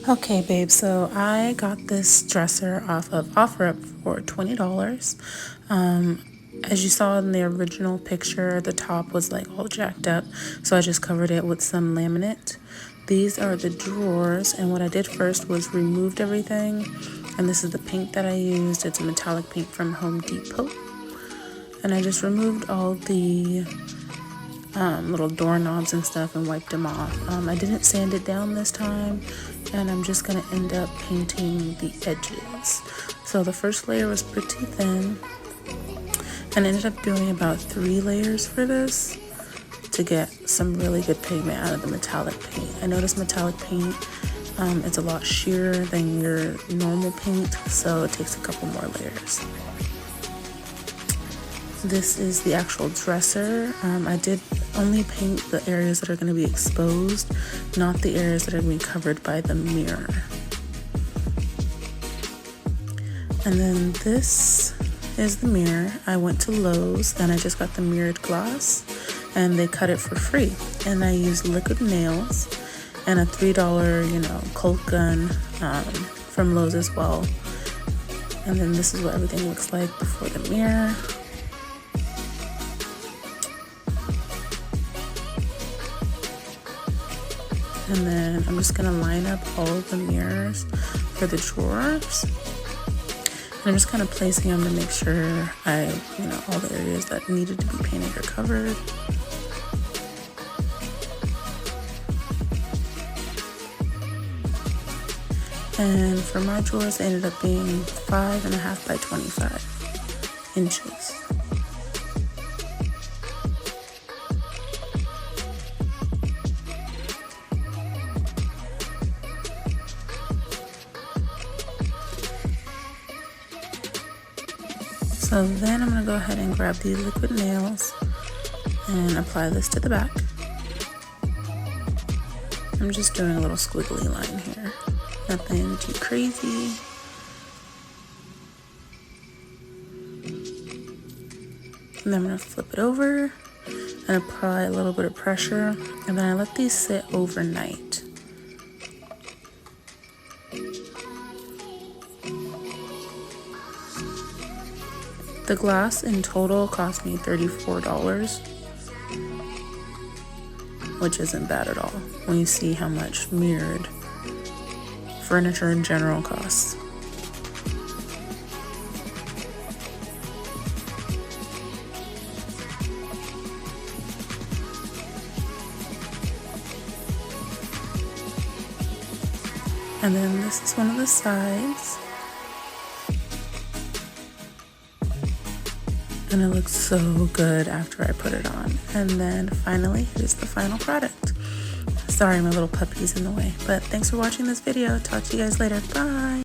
Okay, babe, so I got this dresser off of OfferUp for $20. As you saw in the original picture, the top was like all jacked up, so I just covered it with some laminate. These are the drawers, and what I did first was removed everything, and this is the paint that I used. It's a metallic paint from Home Depot, and I just removed all the little doorknobs and stuff and wiped them off. I didn't sand it down this time, and I'm just gonna end up painting the edges. So the first layer was pretty thin, and I ended up doing about 3 layers for this to get some really good pigment out of the metallic paint. I noticed metallic paint, it's a lot sheerer than your normal paint, so it takes a couple more layers. This is the actual dresser. I did only paint the areas that are going to be exposed, not the areas that are going to be covered by the mirror. And then this is the mirror. I went to Lowe's and I just got the mirrored glass, and they cut it for free. And I used liquid nails and a $3, chaulk gun from Lowe's as well. And then this is what everything looks like before the mirror. And then I'm just gonna line up all of the mirrors for the drawers. And I'm just kind of placing them to make sure all the areas that needed to be painted are covered. And for my drawers, they ended up being 5.5 by 25 inches. So then I'm going to go ahead and grab these liquid nails and apply this to the back. I'm just doing a little squiggly line here, nothing too crazy. And then I'm going to flip it over and apply a little bit of pressure, and then I let these sit overnight. The glass in total cost me $34, which isn't bad at all when you see how much mirrored furniture in general costs. And then this is one of the sides. And it looks so good after I put it on. And then finally, here's the final product. Sorry, my little puppy's in the way, but thanks for watching this video. Talk to you guys later. Bye.